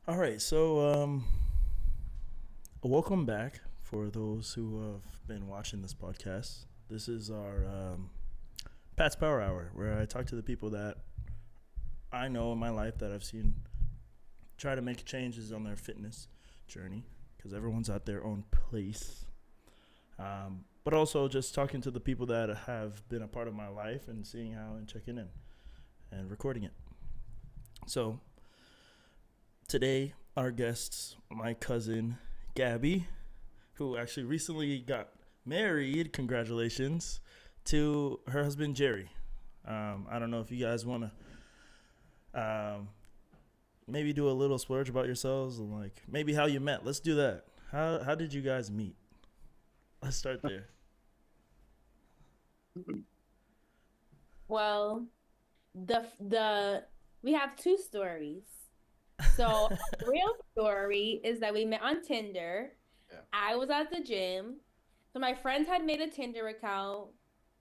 All right, so welcome back for those who have been watching this podcast. This is our Pat's Power Hour, where I talk to the people that I know in my life that I've seen try to make changes on their fitness journey, because everyone's at their own place. But also just talking to the people that have been a part of my life and seeing how and checking in and recording it. So today, our guests, my cousin Gabby, who actually recently got married. Congratulations to her husband Jerry. I don't know if you guys want to maybe do a little splurge about yourselves and like maybe how you met. Let's do that. How did you guys meet? Let's start there. Well, the we have two stories. So the real story is that we met on Tinder. Yeah. I was at the gym. So my friends had made a Tinder account.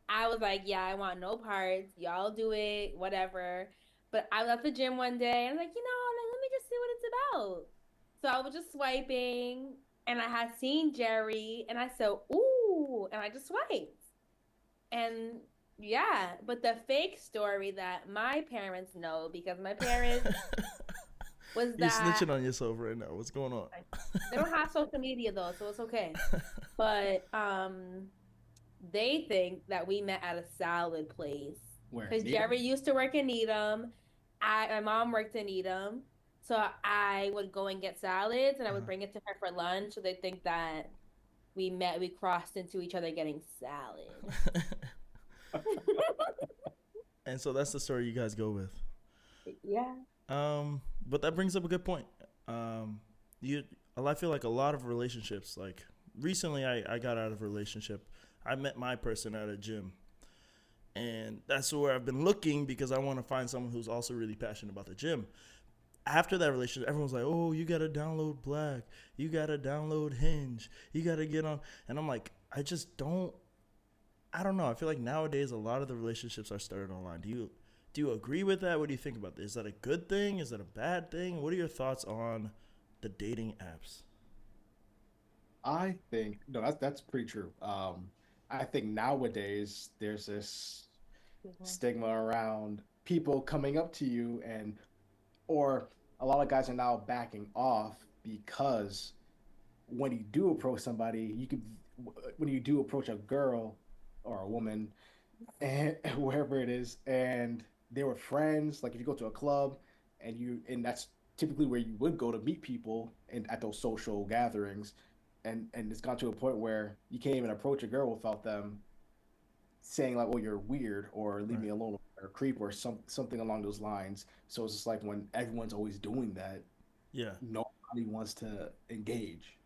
I was like, yeah, I want no parts. Y'all do it, whatever. But I was at the gym one day and I was like, like, let me just see what it's about. So I was just swiping and I had seen Jerry and I said, ooh, and I just swiped. And yeah, but the fake story that my parents know because my parents was You're that snitching on yourself right now. What's going on? they don't have social media though, so it's okay. But they think that we met at a salad place Where? because Jerry used to work in Needham. My mom worked in Needham, so I would go and get salads and I would Uh-huh. bring it to her for lunch. So they think that we crossed into each other getting salad. And so that's the story you guys go with. Yeah. But that brings up a good point. You, I feel like a lot of relationships, like recently, I got out of a relationship. I met my person at a gym, and that's where I've been looking because I want to find someone who's also really passionate about the gym. After that relationship, everyone's like, "Oh, you gotta download Black, you gotta download Hinge, you gotta get on," and I'm like, I just don't. I don't know. I feel like nowadays a lot of the relationships are started online. Do you agree with that? What do you think about this? Is that a good thing? Is that a bad thing? What are your thoughts on the dating apps? I think no, that's pretty true. I think nowadays there's this stigma around people coming up to you or a lot of guys are now backing off because when you do approach somebody, when you do approach a girl or a woman and wherever it is, and they were friends, like if you go to a club and that's typically where you would go to meet people and at those social gatherings, and it's gone to a point where you can't even approach a girl without them saying like, "Oh, you're weird," or "Leave Right. me alone," or "creep," or something along those lines. So it's just like when everyone's always doing that, Yeah. nobody wants to engage.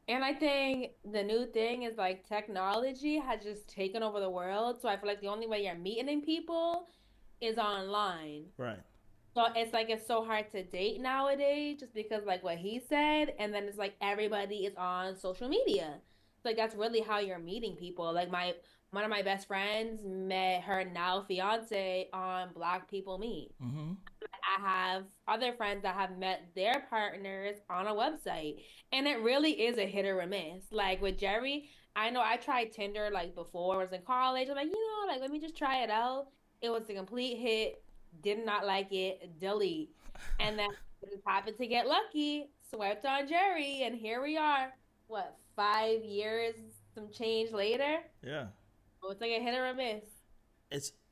And I think the new thing is like technology has just taken over the world. So I feel like the only way you're meeting people is online. Right. So it's like it's so hard to date nowadays just because like what he said, and then it's like everybody is on social media. So like that's really how you're meeting people. Like my one of my best friends met her now fiance on Black People Meet. Mm-hmm. I have other friends that have met their partners on a website, and it really is a hit or a miss. Like with Jerry, I know I tried Tinder like before I was in college. I'm like, like let me just try it out. It was a complete hit. Did not like it. Delete. And then I just happened to get lucky. Swiped on Jerry, and here we are. What 5 years, some change later? Yeah. So it's like a hit or a miss.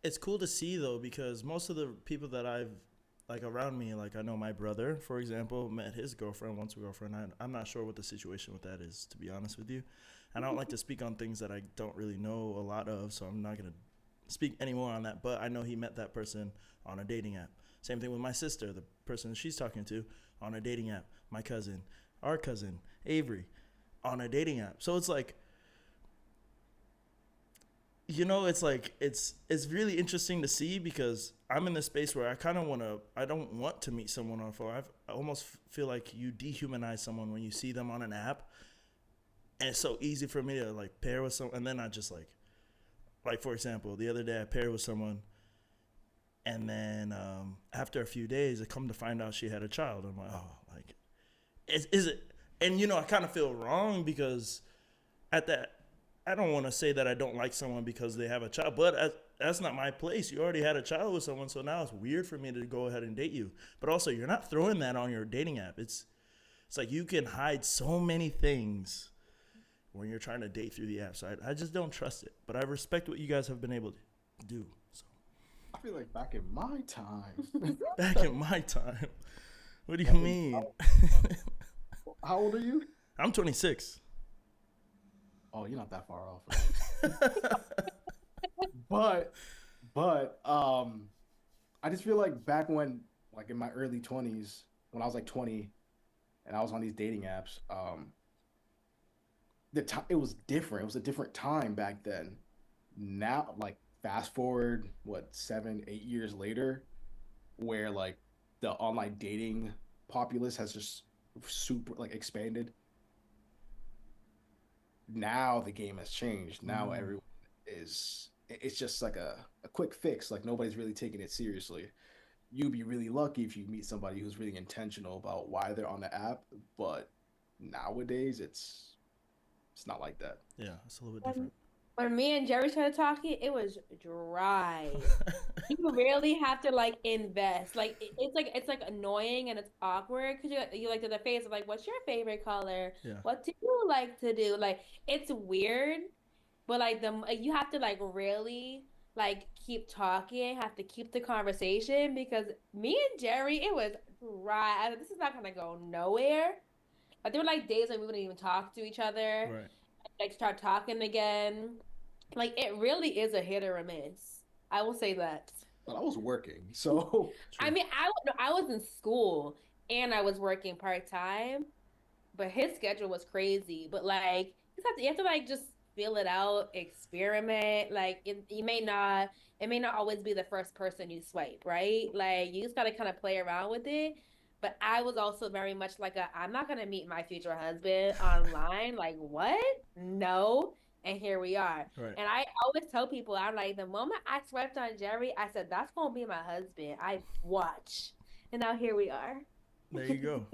It's cool to see though because most of the people that I've like around me, like I know my brother, for example, met his girlfriend, once a girlfriend. I'm not sure what the situation with that is, to be honest with you. And I don't like to speak on things that I don't really know a lot of, so I'm not gonna speak any more on that. But I know he met that person on a dating app. Same thing with my sister, the person she's talking to on a dating app. My cousin, our cousin Avery, on a dating app. So it's like it's like it's really interesting to see because I'm in this space where I don't want to meet someone on a phone. I almost feel like you dehumanize someone when you see them on an app, and it's so easy for me to like pair with someone, and then I just like for example, the other day I paired with someone, and then after a few days, I come to find out she had a child. I'm like, oh, is it? And I kind of feel wrong because at that, I don't want to say that I don't like someone because they have a child, but that's not my place. You already had a child with someone, so now it's weird for me to go ahead and date you. But also, you're not throwing that on your dating app. It's like you can hide so many things when you're trying to date through the app. So I just don't trust it. But I respect what you guys have been able to do. So I feel like back in my time. back in my time, what do you mean? How old are you? I'm 26. Oh, you're not that far off. But I just feel like back when, like in my early 20s, when I was like 20 and I was on these dating apps, it was different. It was a different time back then. Now, like fast forward, what, 7, 8 years later, where like the online dating populace has just super like expanded. Now the game has changed. Now everyone it's just like a quick fix. Like nobody's really taking it seriously. You'd be really lucky if you meet somebody who's really intentional about why they're on the app, but nowadays it's not like that. Yeah, it's a little bit different. When me and Jerry started talking, it was dry. You really have to like invest. Like it's like annoying and it's awkward because you like to the face of like, what's your favorite color? Yeah. What do you like to do? Like it's weird, but like you have to like really like keep talking, have to keep the conversation because me and Jerry, it was dry. This is not gonna go nowhere. Like there were like days when we wouldn't even talk to each other. Right. Like start talking again. Like it really is a hit or a miss. I will say that. But I was working, so I mean, I was in school and I was working part-time, but his schedule was crazy. But like you have to like just feel it out, experiment. Like it may not always be the first person you swipe, right? Like you just gotta kind of play around with it. But I was also very much like I'm not gonna meet my future husband online. Like what? No. And here we are. Right. And I always tell people, I'm like, the moment I swiped on Jerry, I said, that's gonna be my husband. I watch. And now here we are. There you go.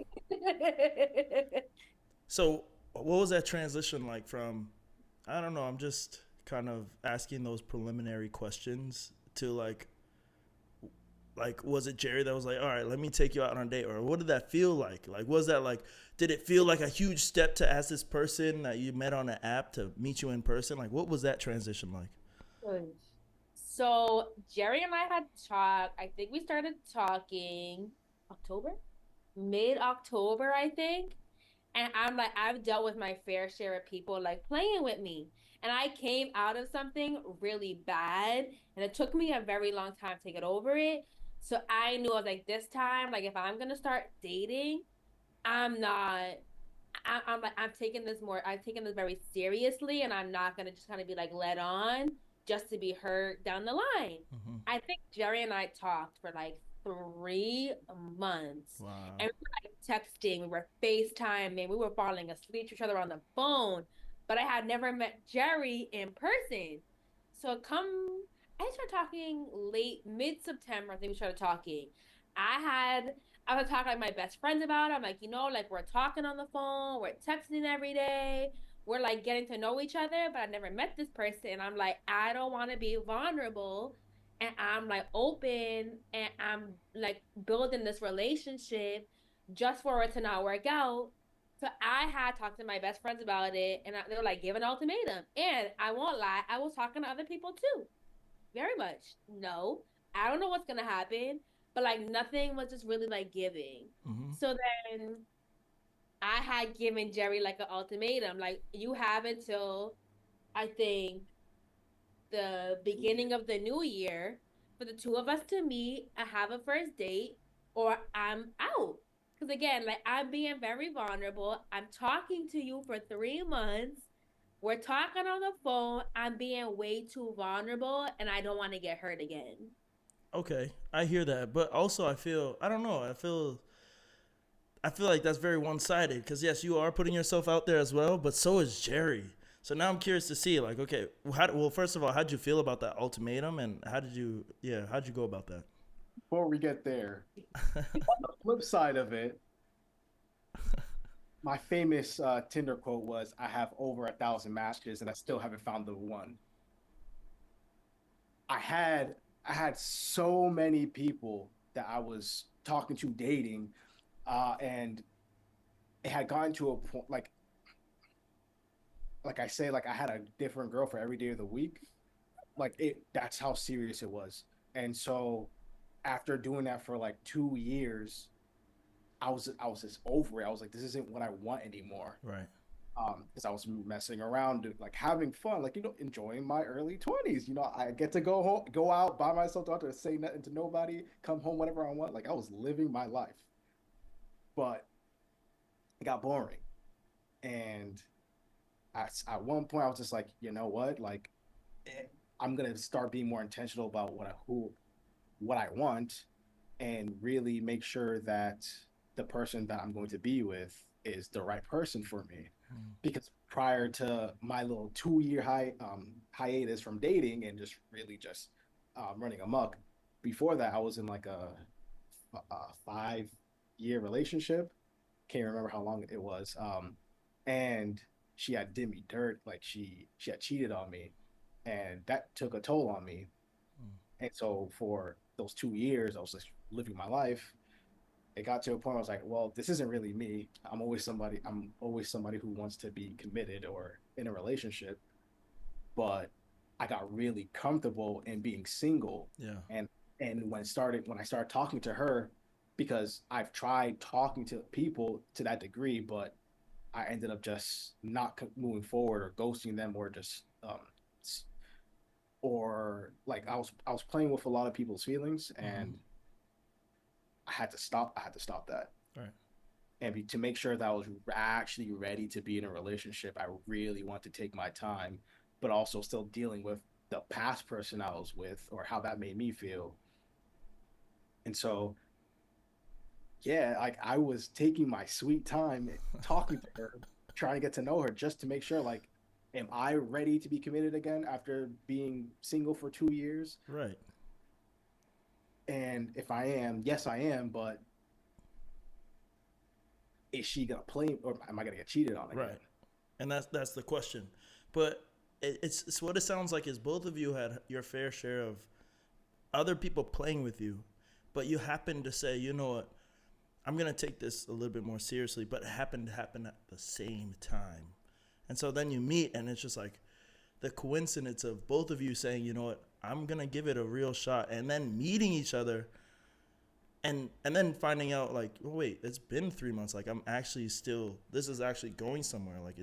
So what was that transition like from, I don't know, I'm just kind of asking those preliminary questions to like was it Jerry that was like, all right, let me take you out on a date? Or what did that feel like? Like, was that like, did it feel like a huge step to ask this person that you met on an app to meet you in person? Like, what was that transition like? So Jerry and I had talked, I think we started talking mid-October, I think. And I'm like, I've dealt with my fair share of people like playing with me. And I came out of something really bad. And it took me a very long time to get over it. So I knew I was like, this time, like if I'm gonna start dating, I'm taking this very seriously, and I'm not gonna just kind of be like led on just to be hurt down the line. Mm-hmm. I think Jerry and I talked for like 3 months. Wow. And we were like texting, we were FaceTiming, we were falling asleep to each other on the phone. But I had never met Jerry in person. So I started talking mid-September. I think we started talking. I was talking to like my best friends about it. I'm like, like we're talking on the phone, we're texting every day, we're like getting to know each other, but I never met this person. And I'm like, I don't want to be vulnerable. And I'm like open and I'm like building this relationship just for it to not work out. So I had talked to my best friends about it, and they were like, give an ultimatum. And I won't lie, I was talking to other people too. Very much. No, I don't know what's going to happen, but like nothing was just really like giving. Mm-hmm. So then I had given Jerry like an ultimatum. Like, you have until, I think, the beginning of the new year for the two of us to meet and have a first date, or I'm out. Because again, like I'm being very vulnerable. I'm talking to you for 3 months. We're talking on the phone. I'm being way too vulnerable and I don't want to get hurt again. Okay, I hear that. But also I feel like that's very one-sided because yes, you are putting yourself out there as well, but so is Jerry. So now I'm curious to see like, okay, first of all, how'd you feel about that ultimatum and how'd you go about that? Before we get there, on the flip side of it, my famous Tinder quote was, "I have over 1,000 matches, and I still haven't found the one." I had I had so many people that I was talking to, dating, and it had gotten to a point like I say, like I had a different girl for every day of the week. Like it, that's how serious it was. And so after doing that for like 2 years, I was just over it. I was like, this isn't what I want anymore. Right. Because I was messing around, like having fun, like enjoying my early 20s. I get to go home, go out by myself, don't have to say nothing to nobody, come home whenever I want. Like I was living my life, but it got boring. And at one point, I was just like, you know what, like eh, I'm gonna start being more intentional about what I want, and really make sure that the person that I'm going to be with is the right person for me. Mm. Because prior to my little 2 year hiatus from dating and just really just running amok, before that I was in like a 5 year relationship. Can't remember how long it was. And she had did me dirt, like she had cheated on me, and that took a toll on me. Mm. And so for those 2 years, I was just living my life. It got to a point where I was like, well, this isn't really me. I'm always somebody who wants to be committed or in a relationship. But I got really comfortable in being single. Yeah. And when I started talking to her, because I've tried talking to people to that degree, but I ended up just not moving forward, or ghosting them, or just or like I was playing with a lot of people's feelings, Mm-hmm. and I had to stop that. Right. And to make sure that I was actually ready to be in a relationship, I really want to take my time, but also still dealing with the past person I was with, or how that made me feel. And so, yeah, like I was taking my sweet time talking to her, trying to get to know her, just to make sure, like, am I ready to be committed again after being single for 2 years? Right. And if I am, yes, I am, but is she gonna play, or am I gonna get cheated on again? Right. And that's the question. But it's what it sounds like is both of you had your fair share of other people playing with you, but you happened to say, you know what, I'm gonna take this a little bit more seriously. But it happened to happen at the same time, and so then you meet, and it's just like the coincidence of both of you saying, you know what, I'm gonna give it a real shot, and then meeting each other, and then finding out like, oh wait, it's been 3 months. Like I'm actually still, this is actually going somewhere. Like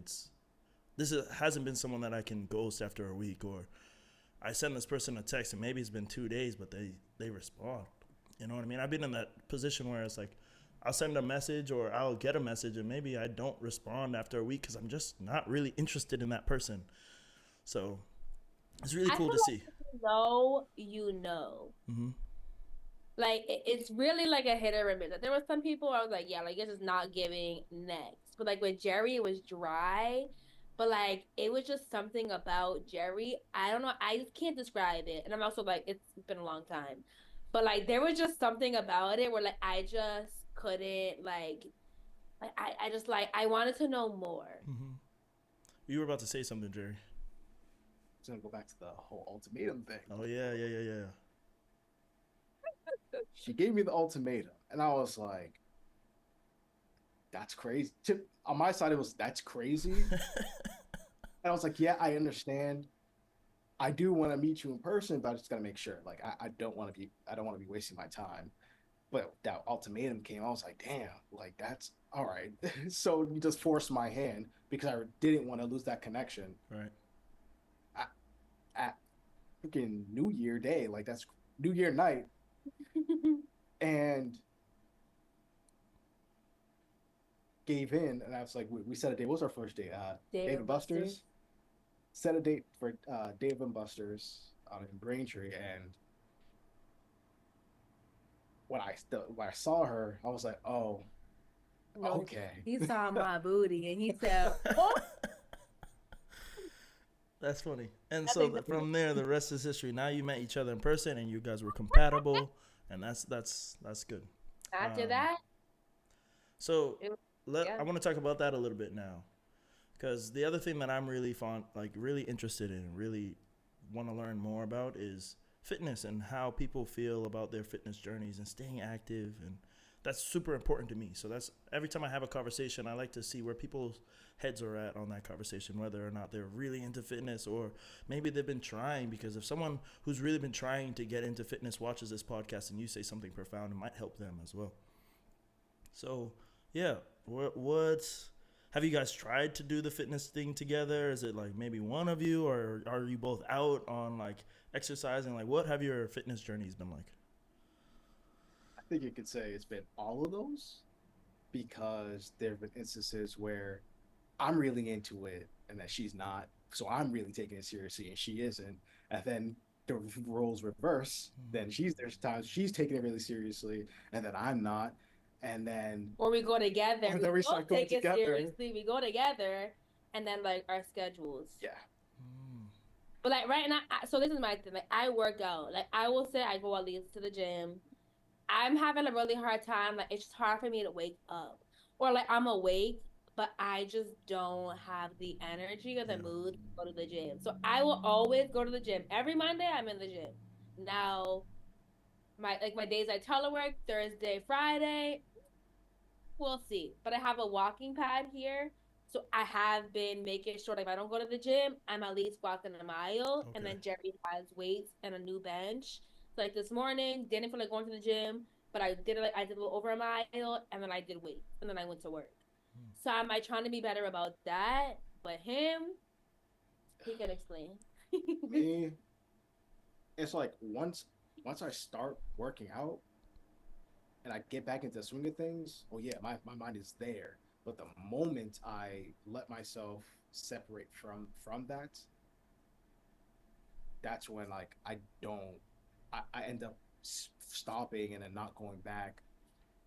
hasn't been someone that I can ghost after a week, or I send this person a text and maybe it's been 2 days, but they respond. You know what I mean? I've been in that position where it's like I'll send a message or I'll get a message and maybe I don't respond after a week because I'm just not really interested in that person. So it's really I cool feel to see. like you know, you know. Mm-hmm. Like it's really like a hit or a miss. Like, there were some people I was like, yeah, like this is not giving next. But like with Jerry, it was dry. But like it was just something about Jerry. I don't know. I just can't describe it. And I'm also like, it's been a long time. But like there was just something about it where like I just couldn't like I just like I wanted to know more. Mm-hmm. You were about to say something, Jerry. It's gonna go back to the whole ultimatum thing. Oh yeah. She gave me the ultimatum, and I was like, "That's crazy." On my side, it was, "That's crazy," and I was like, "Yeah, I understand. I do want to meet you in person, but I just gotta make sure. Like, I don't want to be wasting my time." But that ultimatum came. I was like, "Damn, like that's all right." So you just forced my hand because I didn't want to lose that connection Right. at, at freaking New Year Day. Like that's New Year night, and gave in, and I was like, we set a date. What was our first date? Dave and Buster's. Set a date for Dave and Buster's out in Braintree, and when I saw her, I was like, oh, No, okay. he saw my booty and he said, "Oh, That's funny. And I so think that's from there, the rest is history. Now you met each other in person, and you guys were compatible, and that's good. after Um, that, So it was Yeah. I want to talk about that a little bit now, because the other thing that I'm really fond, like really interested in, really want to learn more about is fitness and how people feel about their fitness journeys and staying active, and that's super important to me. So that's every time I have a conversation, I like to see where people's heads are at on that conversation, whether or not they're really into fitness or maybe they've been trying. Because if someone who's really been trying to get into fitness watches this podcast and you say something profound, it might help them as well. So, yeah, what's have you guys tried to do the fitness thing together? Is it like maybe one of you, or are you both out on like exercising? Like, what have your fitness journeys been like? I think you could say it's been all of those because there have been instances where I'm really into it and that she's not. So I'm really taking it seriously and she isn't. And then the roles reverse. Then there's times she's taking it really seriously and then I'm not. And then Or we go together. and We then we both start going take it together. seriously. We go together, and then like our schedules. Yeah. Mm. But like right now, so this is my thing. Like I work out. Like I will say I go at least to the gym. I'm having a really hard time. Like it's just hard for me to wake up, or like I'm awake, but I just don't have the energy or the Yeah. mood to go to the gym. So I will always go to the gym. Every Monday, I'm in the gym. Now, my days I telework Thursday, Friday. We'll see. But I have a walking pad here. So I have been making sure that if I don't go to the gym, I'm at least walking a mile. And Okay. then Jerry has weights and a new bench. So like this morning, didn't feel like going to the gym, but I did a little over a mile and then I did weights and then I went to work. Hmm. So am I trying to be better about that? But him, he can explain. Me, it's like once I start working out and I get back into the swing of things, oh yeah, my mind is there. But the moment I let myself separate from that, that's when like I end up stopping and then not going back.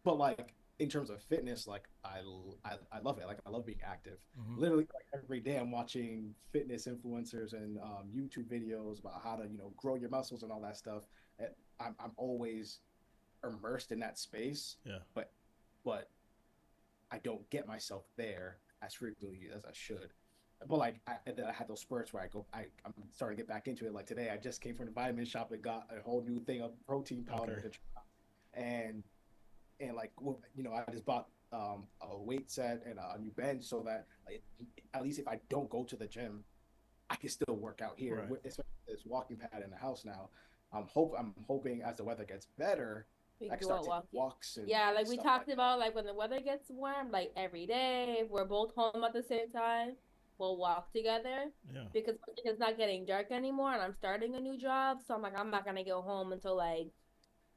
But like in terms of fitness, like I love it. Like I love being active. Mm-hmm. Literally like every day I'm watching fitness influencers and YouTube videos about how to grow your muscles and all that stuff. And I'm always immersed in that space, Yeah. but but I don't get myself there as frequently as I should. But like and then I had those spurts where I'm starting to get back into it. Like today, I just came from the vitamin shop and got a whole new thing of protein powder Okay. to try. And like I just bought a weight set and a new bench so that like, at least if I don't go to the gym, I can still work out here. Right. Especially this walking pad in the house now. I'm hoping as the weather gets better, We I can go start out taking walking. walks and Yeah, like we stuff talked like that. about, like when the weather gets warm, like every day, if we're both home at the same time, we'll walk together Yeah. because it's not getting dark anymore, and I'm starting a new job, so I'm like, I'm not gonna go home until like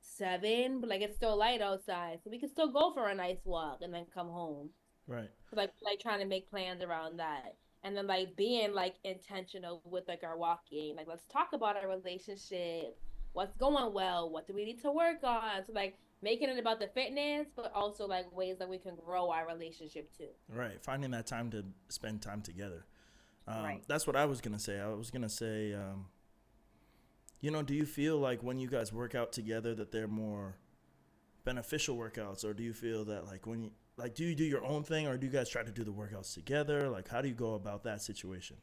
7, but like it's still light outside, so we can still go for a nice walk and then come home. Right. So, like trying to make plans around that, and then like being like intentional with like our walking. Like let's talk about our relationship. What's going well? What do we need to work on? So like making it about the fitness, but also like ways that we can grow our relationship too. Right. Finding that time to spend time together. Right. That's what I was gonna say. I was gonna say, do you feel like when you guys work out together that they're more beneficial workouts, or do you feel that like when you like do you do your own thing, or do you guys try to do the workouts together? Like, how do you go about that situation?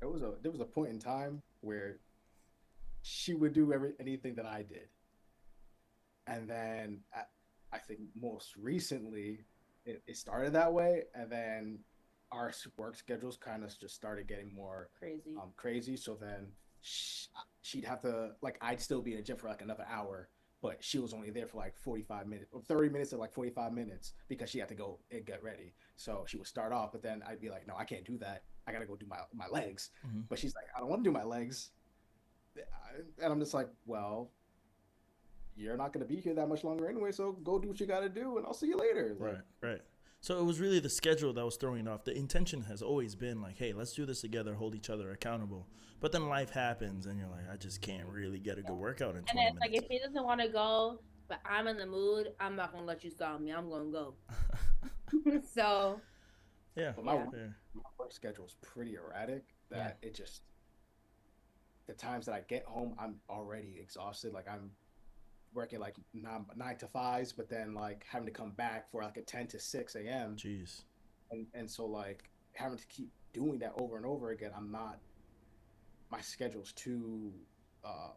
There was a point in time where she would do anything that I did, and then I think most recently it started that way, and then our work schedules kind of just started getting more Crazy. crazy. So then she'd have to like I'd still be in the gym for like another hour, but she was only there for like 45 minutes or 30 minutes or like 45 minutes because she had to go and get ready. So she would start off, but then I'd be like, no, I can't do that. I gotta go do my legs. Mm-hmm. But she's like, I don't want to do my legs. And I'm just like, well, you're not going to be here that much longer anyway, so go do what you got to do, and I'll see you later. Like, Right. Right. So it was really the schedule that was throwing it off. The intention has always been like, hey, let's do this together, hold each other accountable. But then life happens, and you're like, I just can't really get a good workout in And 20 it's like minutes. if he doesn't want to go, but I'm in the mood, I'm not gonna let you stop me. I'm gonna go. So Yeah. but yeah. my work schedule is pretty erratic that it just, the times that I get home, I'm already exhausted. Like I'm working like nine to fives, but then like having to come back for like a 10 to 6 a.m. Jeez. And so like having to keep doing that over and over again, I'm not my schedule's too um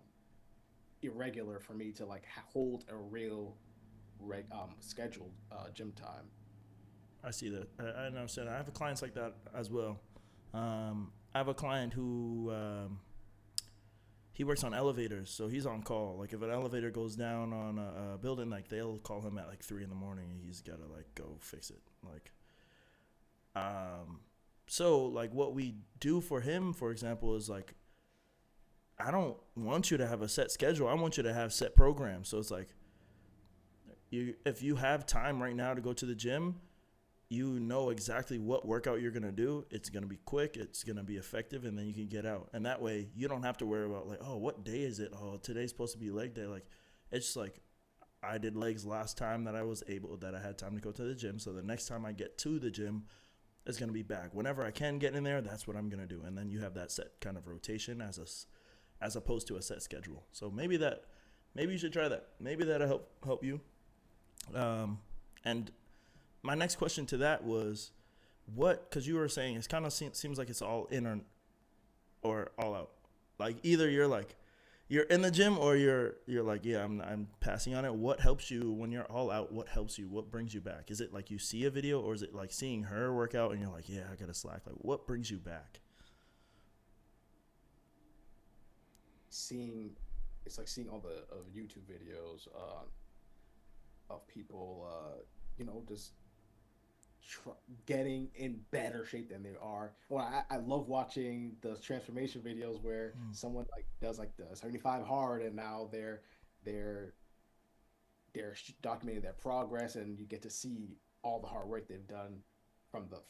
irregular for me to like hold a real scheduled gym time. I see that. I understand. I have clients like that as well. I have a client who he works on elevators, so he's on call. Like if an elevator goes down on a building, like they'll call him at like 3 in the morning, and he's gotta like go fix it. Like, so like what we do for him, for example, is like I don't want you to have a set schedule. I want you to have set programs. So it's like if you have time right now to go to the gym, you know exactly what workout you're gonna do. It's gonna be quick, it's gonna be effective, and then you can get out. And that way you don't have to worry about like, oh, what day is it? Oh, today's supposed to be leg day. Like it's just like I did legs last time that I had time to go to the gym. So the next time I get to the gym, it's gonna be back. Whenever I can get in there, that's what I'm gonna do. And then you have that set kind of rotation as opposed to a set schedule. So maybe you should try that. Maybe that'll help you. And my next question to that was, because you were saying it's kind of seems like it's all in or all out. Like either you're in the gym or you're like, yeah, I'm passing on it. What helps you when you're all out? What helps you? What brings you back? Is it like you see a video, or is it like seeing her work out and you're like, yeah, I gotta slack? Like what brings you back? Seeing it's like seeing all the YouTube videos of people, just tr- getting in better shape than they are. Well, I love watching the transformation videos where Mm. someone like does like the 75 hard, and now they're documenting their progress, and you get to see all the hard work they've done from the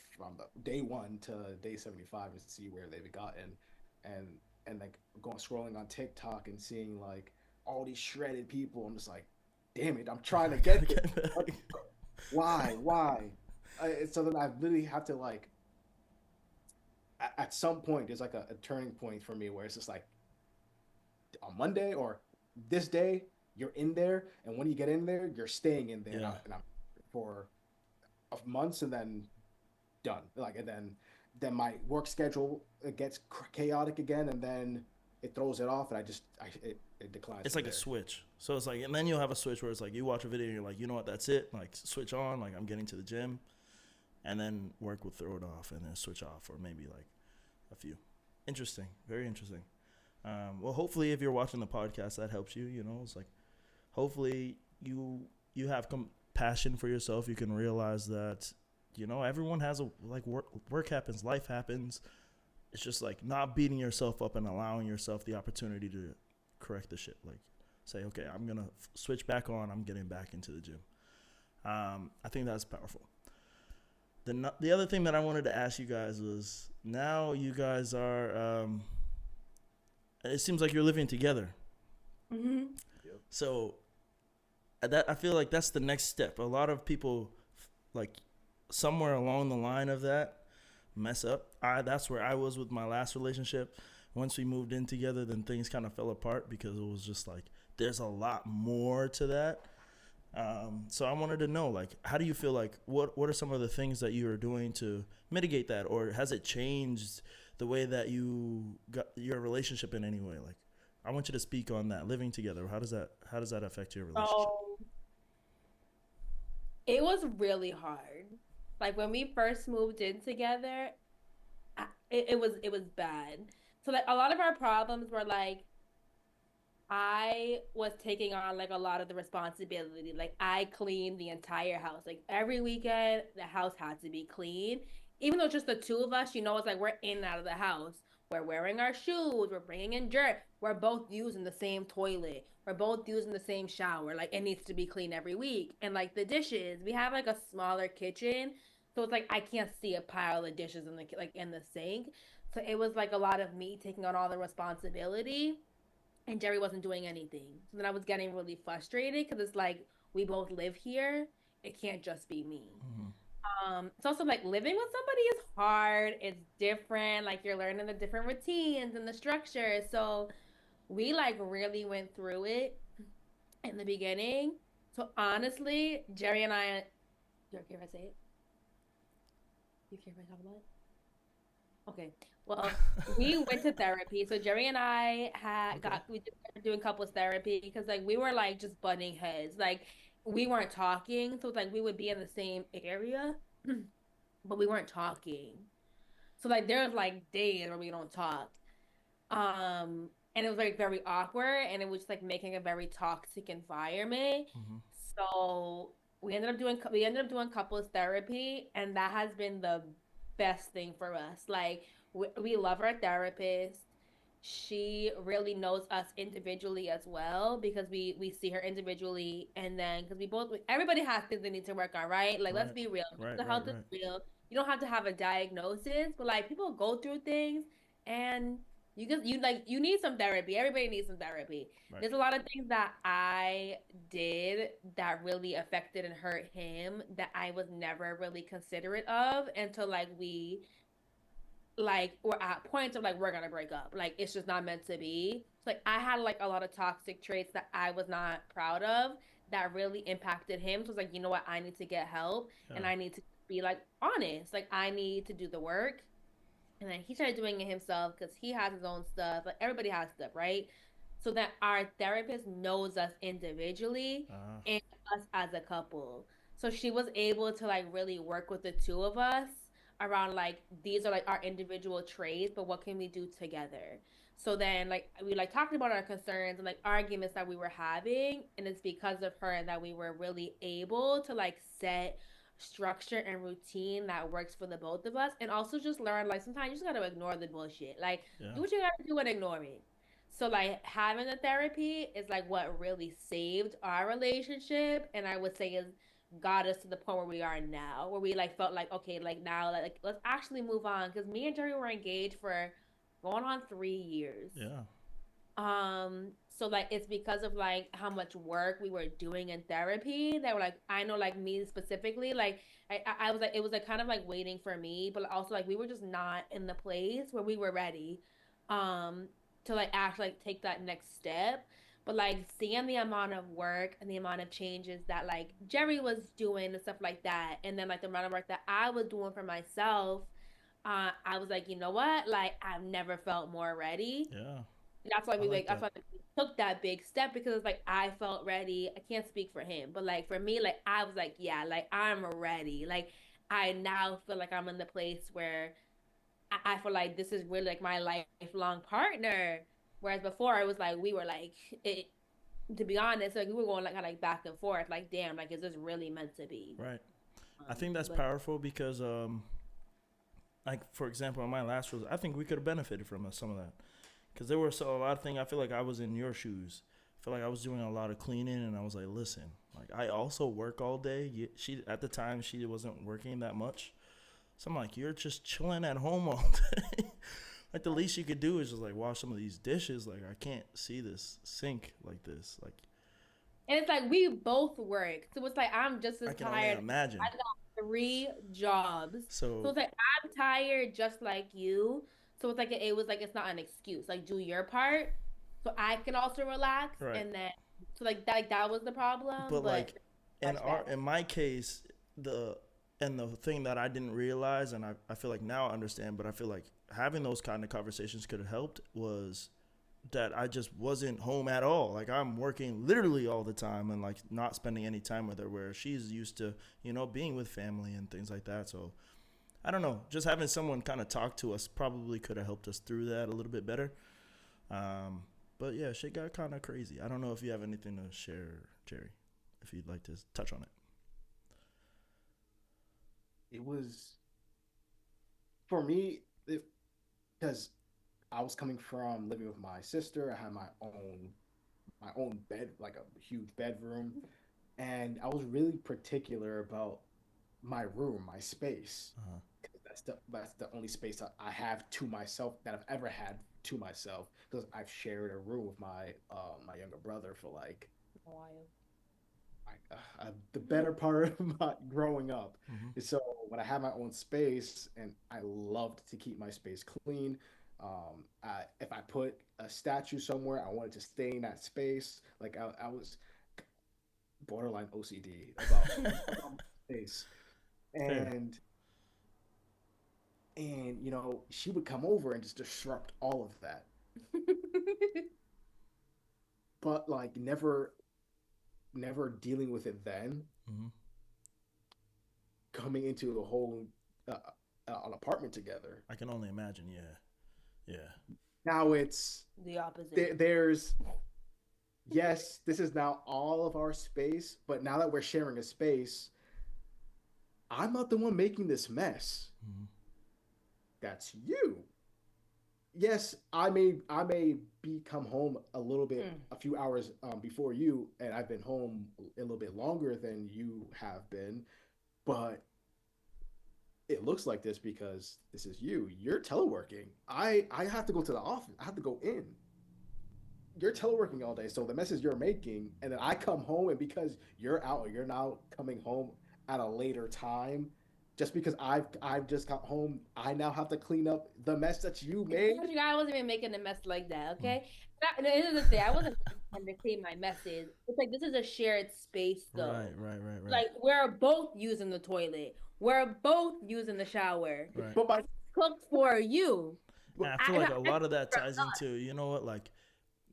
day one to day 75, and see where they've gotten, and like going scrolling on TikTok and seeing like all these shredded people. I'm just like, damn it, I'm trying to I gotta get there. get Like, back. why? So then I literally have to like at some point there's like a turning point for me where it's just like on Monday or this day you're in there, and when you get in there you're staying in there, Yeah. and I'm for of months, and then done. Like, and then my work schedule, it gets chaotic again, and then it throws it off, and it declines It's from like a there. switch. So it's like, and then you'll have a switch where it's like you watch a video and you're like, you know what, that's it. Like switch on, like I'm getting to the gym, and then work will throw it off, and then switch off, or maybe like a few. Interesting, very interesting. Well, hopefully, if you're watching the podcast, that helps you. You know, it's like hopefully you have compassion for yourself. You can realize that everyone has a like work happens, life happens. It's just like not beating yourself up and allowing yourself the opportunity to correct the shit. Like say, okay, I'm gonna switch back on. I'm getting back into the gym. I think that's powerful. The other thing that I wanted to ask you guys was, now you guys are. It seems like you're living together. Hmm. Yep. So that I feel like that's the next step. A lot of people, like somewhere along the line of that, mess up. That's where I was with my last relationship. Once we moved in together, then things kind of fell apart because it was just like there's a lot more to that. So I wanted to know, like, how do you feel like what are some of the things that you are doing to mitigate that, or has it changed the way that you got your relationship in any way? Like, I want you to speak on that living together. How does that affect your relationship? So it was really hard. Like when we first moved in together, it was bad. So like a lot of our problems were like I was taking on like a lot of the responsibility. Like I cleaned the entire house. Like every weekend, the house had to be clean. Even though it's just the two of us, it's like we're in and out of the house. We're wearing our shoes. We're bringing in dirt. We're both using the same toilet. We're both using the same shower. Like it needs to be clean every week. And like the dishes, we have like a smaller kitchen, so it's like I can't see a pile of dishes in the like in the sink. So it was like a lot of me taking on all the responsibility, and Jerry wasn't doing anything. So then I was getting really frustrated because it's like we both live here. It can't just be me. Mm-hmm. It's also like living with somebody is hard. It's different. Like you're learning the different routines and the structure. So we like really went through it. in the beginning. So honestly, Jerry and I, do you care if I say it? Do you care if I talk about it? Okay. Well, we went to therapy. So Jerry and I had Okay. got we just started doing couples therapy because like we were like just butting heads. Like we weren't talking. So like we would be in the same area, but we weren't talking. So like there's like days where we don't talk. And it was like very awkward and it was just like making a very toxic environment. Hmm. So we ended up doing couples therapy and that has been the best thing for us. Like we love our therapist. She really knows us individually as well because we see her individually and then because we both everybody has things they need to work on, right? Like let's Right. be real. Right. Mental Right. health is Right. real. You don't have to have a diagnosis, but like people go through things and you need some therapy. Everybody needs some therapy. Right. There's a lot of things that I did that really affected and hurt him that I was never really considerate of until like we like we're at points of like we're gonna break up. Like it's just not meant to be. So, like I had like a lot of toxic traits that I was not proud of that really impacted him. So it's like, you know what, I need to get help and Yeah. I need to be like honest. Like I need to do the work. And then he started doing it himself because he has his own stuff. Like everybody has stuff, right? So that our therapist knows us individually Uh, and us as a couple. So she was able to like really work with the two of us around like these are like our individual traits, but what can we do together? So then like we like talked about our concerns and like arguments that we were having, and it's because of her that we were really able to like set structure and routine that works for the both of us and also just learn like sometimes you just gotta ignore the bullshit. Like yeah. do what you gotta do and ignore it. So like having the therapy is like what really saved our relationship and I would say is got us to the point where we are now, where we like felt like okay, like now like let's actually move on because me and Jerry were engaged for going on 3 years. Yeah. So like it's because of like how much work we were doing in therapy that were like I know like me specifically, like I was like it was like kind of like waiting for me, but also like we were just not in the place where we were ready um to like actually like take that next step. But like seeing the amount of work and the amount of changes that like Jerry was doing and stuff like that, and then like the amount of work that I was doing for myself, I was like, you know what? Like I've never felt more ready. Yeah. That's why I like that's that. why we took that big step because it's like I felt ready. I can't speak for him, but like for me, like I was like, yeah, like I'm ready. Like I now feel like I'm in the place where I feel like this is really like my lifelong partner. Whereas before it was like we were like it to be honest, like we were going like kind of like back and forth, like damn, like is this really meant to be? Right. I think that's But powerful because, like for example, in my last rose, I think we could have benefited from some of that because there were so a lot of things. I feel like I was in your shoes. I feel like I was doing a lot of cleaning, and I was like, listen, like I also work all day. She at the time she wasn't working that much, so I'm like, you're just chilling at home all day. Like the least you could do is just like wash some of these dishes. Like I can't see this sink like this. Like and it's like we both work, so it's like I'm just I as can only tired. I imagine. got 3 jobs, so So it's like I'm tired just like you. So it's like it was like it's not an excuse. Like do your part, so I can also relax, right. and then so like that was the problem, But but like much better. in my case, the thing that I didn't realize, and I feel like now I understand, but I feel like having those kind of conversations could have helped was that I just wasn't home at all. Like I'm working literally all the time and like not spending any time with her, where she's used to, being with family and things like that. So I don't know, just having someone kind of talk to us probably could have helped us through that a little bit better. Um, but yeah, shit got kind of crazy. I don't know if you have anything to share, Jerry, if you'd like to touch on it. It was for me because I was coming from living with my sister. I had my own bed, like a huge bedroom, and I was really particular about my room, my space. Uh-huh. That's the only space I have to myself that I've ever had to myself because I've shared a room with my younger brother for like Wild. the better part of my growing up. Mm-hmm. And so when I had my own space, and I loved to keep my space clean. If I put a statue somewhere, I wanted to stay in that space. Like I was, borderline OCD about my space, Fair. and you know, she would come over and just disrupt all of that, but like never dealing with it then, Hmm. coming into a whole uh, an apartment together. I can only imagine. Yeah. Yeah. Now it's The opposite. there's yes, this is now all of our space, but now that we're sharing a space, I'm not the one making this mess. Hmm. That's you. Yes, I may be come home a little bit, Mm. a few hours before you, and I've been home a little bit longer than you have been, but it looks like this because this is you. You're teleworking. I have to go to the office. I have to go in. You're teleworking all day, so the message you're making, and then I come home, and because you're out, or you're now coming home at a later time, just because I've just got home, I now have to clean up the mess that you made. I wasn't even making a mess like that, Mm. okay? This is the thing. I wasn't trying to clean my messes. It's like this is a shared space, though. Right. Like we're both using the toilet. We're both using the shower. Right. But my Cooked for you. And I feel like a lot of that ties into, you know what, like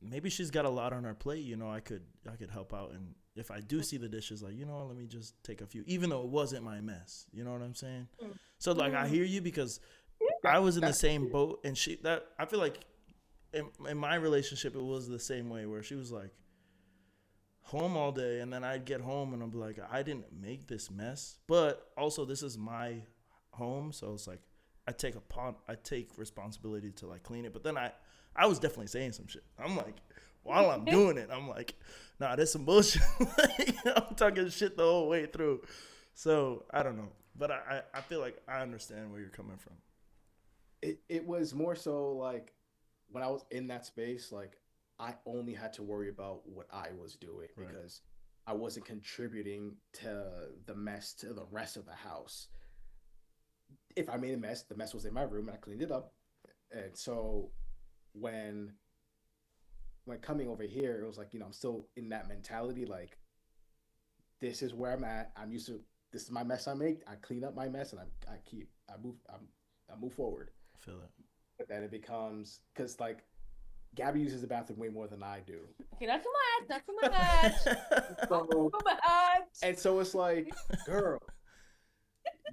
maybe she's got a lot on her plate. You know, I could help out, and if I do see the dishes, like, you know, let me just take a few, even though it wasn't my mess. You know what I'm saying? Mm. So like I hear you because I was in the same boat, and I feel like in my relationship it was the same way where she was like home all day, and then I'd get home and I'm like, I didn't make this mess, but also this is my home, so it's like I take responsibility to like clean it. But then I was definitely saying some shit. I'm like, while I'm doing it, I'm like, nah, there's some bullshit. I'm talking shit the whole way through. So I don't know, but I feel like I understand where you're coming from. it was more so like when I was in that space, like I only had to worry about what I was doing Right. because I wasn't contributing to the mess to the rest of the house. If I made a mess, the mess was in my room and I cleaned it up. And so when when coming over here, it was like, you know, I'm still in that mentality, like this is where I'm at. I'm used to this is my mess I make. I clean up my mess and I move forward. I feel that. But then it becomes because like Gabby uses the bathroom way more than I do. Okay, not too much. Not too much. So Too much. and so it's like, girl,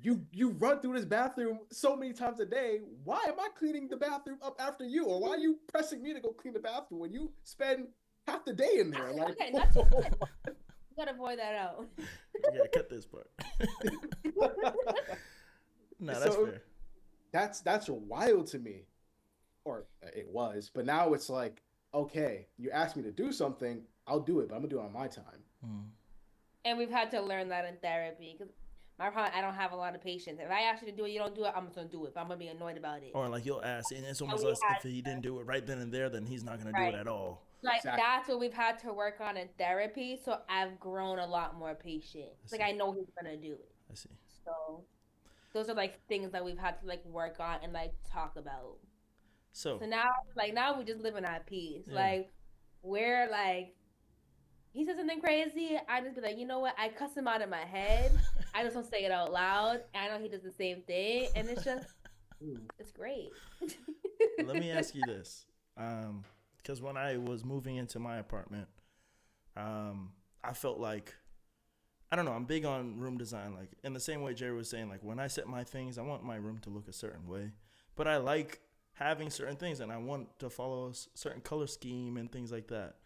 you run through this bathroom so many times a day. Why am I cleaning the bathroom up after you? Or why are you pressing me to go clean the bathroom when you spend half the day in there? Like, Okay, not too much. You gotta void that out. Yeah, cut this part. No, that's So fair. that's wild to me, or it was. But now it's like, okay, you asked me to do something, I'll do it, but I'm gonna do it on my time. Mm. And we've had to learn that in therapy because my problem, I don't have a lot of patience. If I ask you to do it, you don't do it, I'm just gonna do it. If I'm gonna be annoyed about it. Or like you'll ask, and it's almost we like had if he didn't do it right then and there, then he's not gonna do Right. it at all. Like Exactly. that's what we've had to work on in therapy. So I've grown a lot more patient. I Like see. I know he's gonna do it. I see. So those are like things that we've had to like work on and like talk about. So So now we just living at peace. Yeah. Like we're like he says something crazy, I just be like, you know what? I cuss him out in my head. I just don't say it out loud. I know he does the same thing, and it's just it's great. let me ask you this, because when I was moving into my apartment, I felt like I don't know. I'm big on room design, like in the same way Jerry was saying. Like when I set my things, I want my room to look a certain way, but I like having certain things, and I want to follow a certain color scheme and things like that.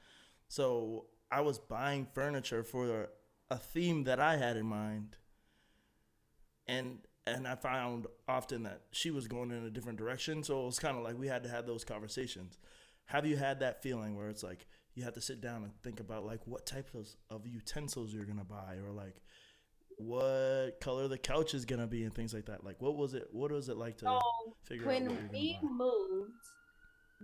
So I was buying furniture for a theme that I had in mind, and I found often that she was going in a different direction. So it was kind of like we had to have those conversations. Have you had that feeling where it's like you have to sit down and think about like what types of utensils you're gonna buy, or like what color the couch is gonna be and things like that? Like what was it like to So figure out what when you're we gonna buy? moved,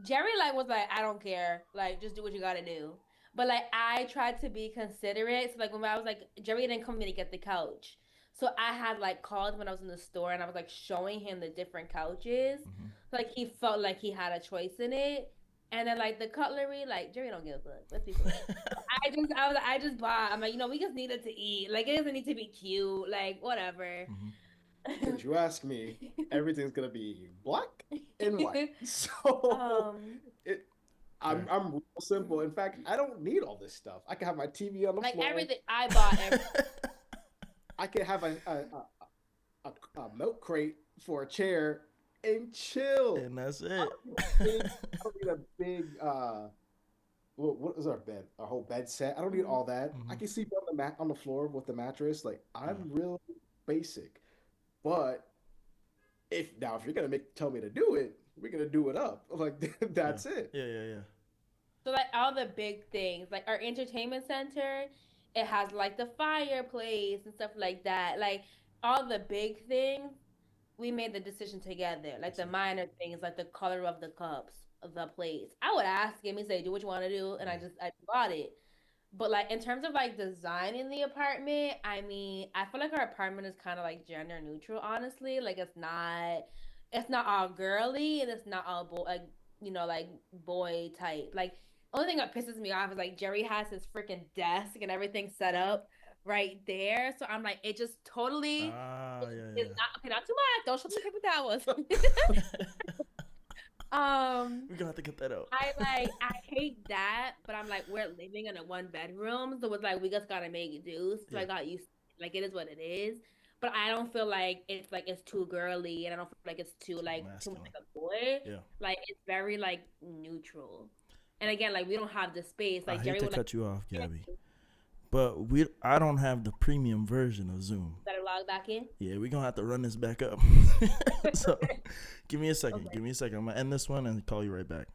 Jerry like was like, I don't care, like just do what you gotta do. But like I tried to be considerate. So like when I was like Jerry didn't come to me to get the couch. So I had like called when I was in the store and I was like showing him the different couches. Mhm. So, like he felt like he had a choice in it. And then like the cutlery, like Jerry don't give a fuck. Let's be clear. I just bought. I'm like, we just needed to eat. Like, it doesn't need to be cute. Like, whatever. Mhm. Since you ask me, everything's gonna be black and white. So Um, it, Fair. I'm real simple. In fact, I don't need all this stuff. I can have my TV on the like floor. everything I bought. I can have a milk crate for a chair and chill. And that's I it. don't need a big what is our bed? Our whole bed set. I don't need all that. I Mhm. can sleep on the mat on the floor with the mattress. Like Yeah. I'm real basic. But if you're gonna tell me to do it, we're gonna do it up. Like Yeah. that's it. Yeah. Yeah. Yeah. So like all the big things, like our entertainment center, it has like the fireplace and stuff like that. Like all the big things, we made the decision together. I Like the see. minor things, like the color of the cups, of the plates. I would ask him, he say, "Do what you want to do," and Yeah. I bought it. But like in terms of like designing the apartment, I mean, I feel like our apartment is kind of like gender neutral, honestly. Like it's not all girly and it's not all boy like like boy type. Like only thing that pisses me off is like Jerry has his freaking desk and everything set up right there. So I'm like, it just totally Ah. Yeah. is not okay. Not too much. Don't show the paper towels. Yeah. um. We're gonna have to cut that out. I hate that, but I'm like, we're living in a one bedroom, so it's like we just gotta make do. So Yeah. I got used, like it is what it is. But I don't feel like it's too girly, and I don't feel like it's too much Masculine. like a boy. Yeah. Like it's very like neutral. And again, like we don't have the space. I Like hate Jerry to would like cut you off, Gabby, but I don't have the premium version of Zoom. better log back in. Yeah, we're gonna have to run this back up. So give me a second. Okay. Give me a second. I'm gonna end this one and call you right back.